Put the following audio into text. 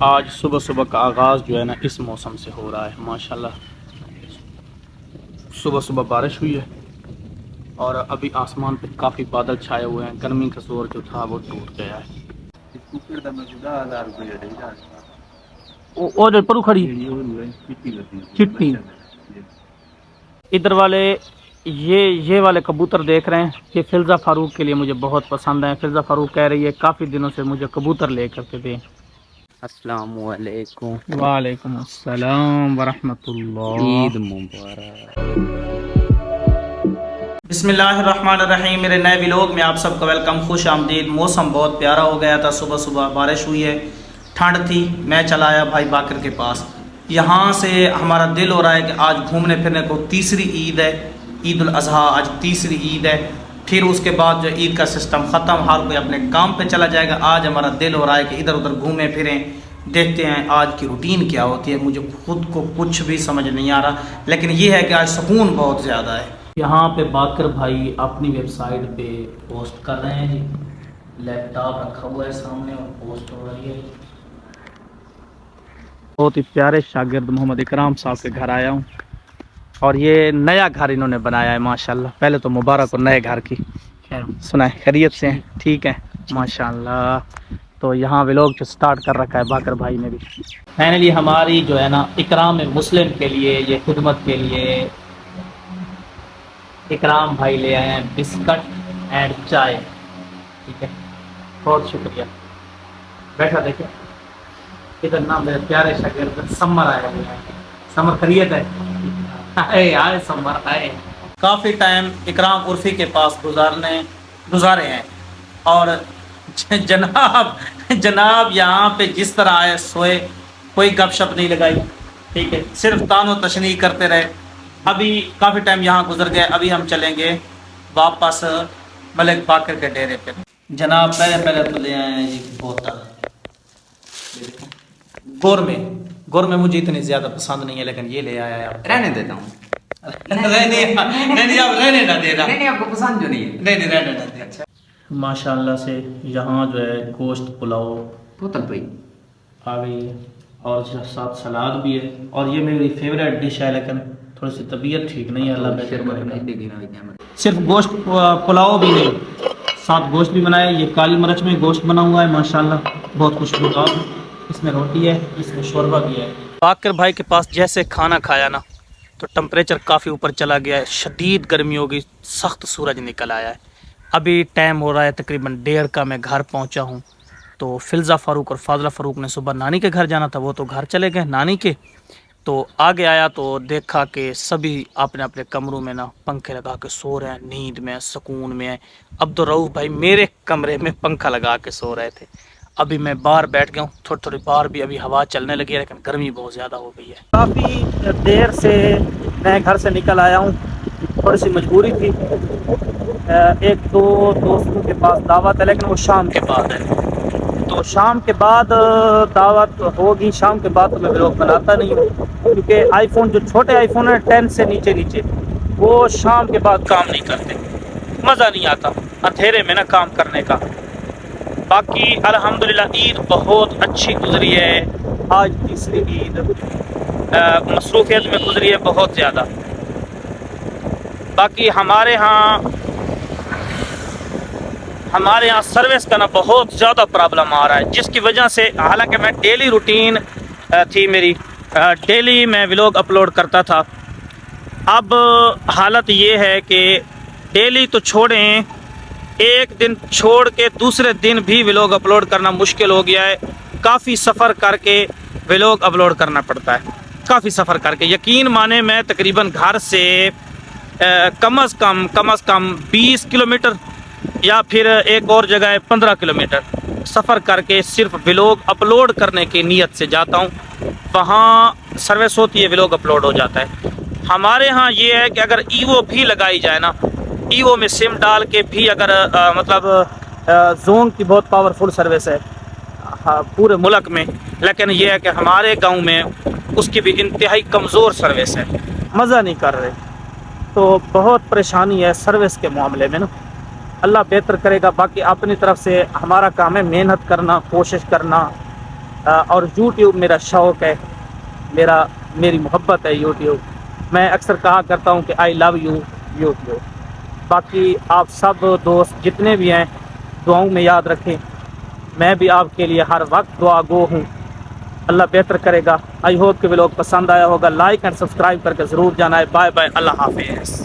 آج صبح صبح کا آغاز جو ہے نا اس موسم سے ہو رہا ہے ماشاءاللہ۔ صبح صبح بارش ہوئی ہے اور ابھی آسمان پہ کافی بادل چھائے ہوئے ہیں، گرمی کا زور جو تھا وہ ٹوٹ گیا ہے۔ اور پرو کھڑی چٹی ادھر والے یہ والے کبوتر دیکھ رہے ہیں کہ فلزا فاروق کے لیے مجھے بہت پسند ہیں۔ فلزا فاروق کہہ رہی ہے کافی دنوں سے مجھے کبوتر لے کر کے دیں۔ السلام علیکم، وعلیکم السلام ورحمۃ اللہ، عید مبارک۔ بسم اللہ الرحمن الرحیم۔ میرے نئے ولاگ میں آپ سب کا ویلکم، خوش آمدید۔ موسم بہت پیارا ہو گیا تھا، صبح صبح بارش ہوئی ہے، ٹھنڈ تھی۔ میں چلا آیا بھائی باقر کے پاس۔ یہاں سے ہمارا دل ہو رہا ہے کہ آج گھومنے پھرنے کو، تیسری عید ہے، عید الاضحیٰ آج تیسری عید ہے۔ پھر اس کے بعد جو عید کا سسٹم ختم، ہر کوئی اپنے کام پہ چلا جائے گا۔ آج ہمارا دل ہو رہا ہے کہ ادھر ادھر گھومیں پھریں، دیکھتے ہیں آج کی روٹین کیا ہوتی ہے۔ مجھے خود کو کچھ بھی سمجھ نہیں آ رہا، لیکن یہ ہے کہ آج سکون بہت زیادہ ہے۔ یہاں پہ باقر بھائی اپنی ویب سائٹ پہ پوسٹ کر رہے ہیں جی، لیپ ٹاپ رکھا ہوا ہے سامنے اور پوسٹ ہو رہی ہے۔ بہت ہی پیارے شاگرد محمد اکرام صاحب کے گھر آیا ہوں، اور یہ نیا گھر انہوں نے بنایا ہے ماشاءاللہ۔ پہلے تو مبارک ہو نئے گھر کی، سنائیں خیریت سے ہیں؟ ٹھیک ہے ماشاءاللہ۔ تو یہاں ولاگ جو سٹارٹ کر رکھا ہے باقر بھائی نے بھی۔ فائنلی ہماری جو ہے نا اکرام مسلم کے لیے، یہ خدمت کے لیے اکرام بھائی لے آئے ہیں بسکٹ اینڈ چائے۔ ٹھیک ہے، بہت شکریہ۔ بیٹھا دیکھیں ادھر نا میرے پیارے شاگرد سمر آئے ہوئے ہیں۔ سمر خیریت ہے؟ آئے سمر آئے۔ کافی ٹائم اکرام عرفی کے پاس گزارے ہیں، اور جناب یہاں پہ جس طرح آئے سوئے، کوئی گپ شپ نہیں لگائی، ٹھیک ہے، صرف تان و تشنیع کرتے رہے۔ ابھی کافی ٹائم یہاں گزر گئے، ابھی ہم چلیں گے واپس ملک باقر کے ڈیرے پہ۔ جناب پہلے تو لے آئے ہیں جی بوتل گور میں مجھے اتنی زیادہ پسند نہیں ہے، لیکن یہ لے آیا ہے آپ۔ رہنے دیتا ہوں، نہیں آپ رہنے نہ دینا، نہیں آپ کو پسند جو نہیں ہے، نہیں رہنے نہ دینا۔ ماشاءاللہ سے یہاں جو ہے گوشت پلاؤ بوتل پہ آ گئی ہے، اور ساتھ سلاد بھی ہے، اور یہ میری فیوریٹ ڈش ہے، لیکن تھوڑی سی طبیعت ٹھیک نہیں ہے، اللہ بہتر کرے۔ صرف گوشت پلاؤ بھی نہیں، ساتھ گوشت بھی بنایا۔ یہ کالی مرچ میں گوشت بنا ہوا ہے ماشاءاللہ، بہت خوشبودار۔ اس میں روٹی ہے، اس میں شوربہ بھی ہے۔ باقر بھائی کے پاس جیسے کھانا کھایا نا تو ٹمپریچر کافی اوپر چلا گیا ہے، شدید گرمی ہوگی، سخت سورج نکل آیا ہے۔ ابھی ٹائم ہو رہا ہے تقریباً 1:30 کا، میں گھر پہنچا ہوں۔ تو فلزا فاروق اور فاضلہ فاروق نے صبح نانی کے گھر جانا تھا، وہ تو گھر چلے گئے نانی کے۔ تو آگے آیا تو دیکھا کہ سبھی اپنے اپنے کمروں میں نا پنکھے لگا کے سو رہے ہیں، نیند میں، سکون میں۔ عبدالرؤف بھائی میرے کمرے میں پنکھا لگا کے سو رہے تھے۔ ابھی میں باہر بیٹھ گیا ہوں، تھوڑی باہر بھی ابھی ہوا چلنے لگی ہے، لیکن گرمی بہت زیادہ ہو گئی ہے۔ کافی دیر سے میں گھر سے نکل آیا ہوں، تھوڑی سی مجبوری تھی۔ ایک دو دوستوں کے پاس دعوت ہے، لیکن وہ شام کے بعد ہے، تو شام کے بعد دعوت ہوگی۔ شام کے بعد تو میں ولاگ بناتا نہیں ہوں، کیونکہ آئی فون جو چھوٹے آئی فون ہیں 10 سے نیچے وہ شام کے بعد کام نہیں کرتے، مزہ نہیں آتا اندھیرے میں نا کام کرنے کا۔ باقی الحمدللہ عید بہت اچھی گزری ہے، آج تیسری عید، مصروفیت میں گزری ہے بہت زیادہ۔ باقی ہمارے ہاں سروس کا نا بہت زیادہ پرابلم آ رہا ہے، جس کی وجہ سے، حالانکہ میں ڈیلی روٹین تھی میری، ڈیلی میں ولاگ اپلوڈ کرتا تھا، اب حالت یہ ہے کہ ڈیلی تو چھوڑیں، ایک دن چھوڑ کے دوسرے دن بھی ولاگ اپلوڈ کرنا مشکل ہو گیا ہے۔ کافی سفر کر کے ولاگ اپلوڈ کرنا پڑتا ہے، کافی سفر کر کے، یقین مانے میں تقریباً گھر سے کم از کم 20 کلومیٹر یا پھر ایک اور جگہ ہے 15 کلومیٹر سفر کر کے صرف ولاگ اپلوڈ کرنے کی نیت سے جاتا ہوں۔ وہاں سروس ہوتی ہے، ولاگ اپلوڈ ہو جاتا ہے۔ ہمارے ہاں یہ ہے کہ اگر ایوو بھی لگائی جائے نا، ایوو میں سم ڈال کے بھی اگر زون کی بہت پاورفل سروس ہے پورے ملک میں، لیکن یہ ہے کہ ہمارے گاؤں میں اس کی بھی انتہائی کمزور سروس ہے، مزہ نہیں کر رہے، تو بہت پریشانی ہے سروس کے معاملے میں نا۔ اللہ بہتر کرے گا۔ باقی اپنی طرف سے ہمارا کام ہے محنت کرنا، کوشش کرنا، اور یوٹیوب میرا شوق ہے، میری محبت ہے یوٹیوب۔ میں اکثر کہا کرتا ہوں کہ آئی لو یو یوٹیوب۔ باقی آپ سب دوست جتنے بھی ہیں دعاؤں میں یاد رکھیں، میں بھی آپ کے لیے ہر وقت دعا گو ہوں۔ اللہ بہتر کرے گا۔ آئی ہوپ کہ ولاگ پسند آیا ہوگا، لائک اینڈ سبسکرائب کر کے ضرور جانا ہے۔ بائے بائے، اللہ حافظ۔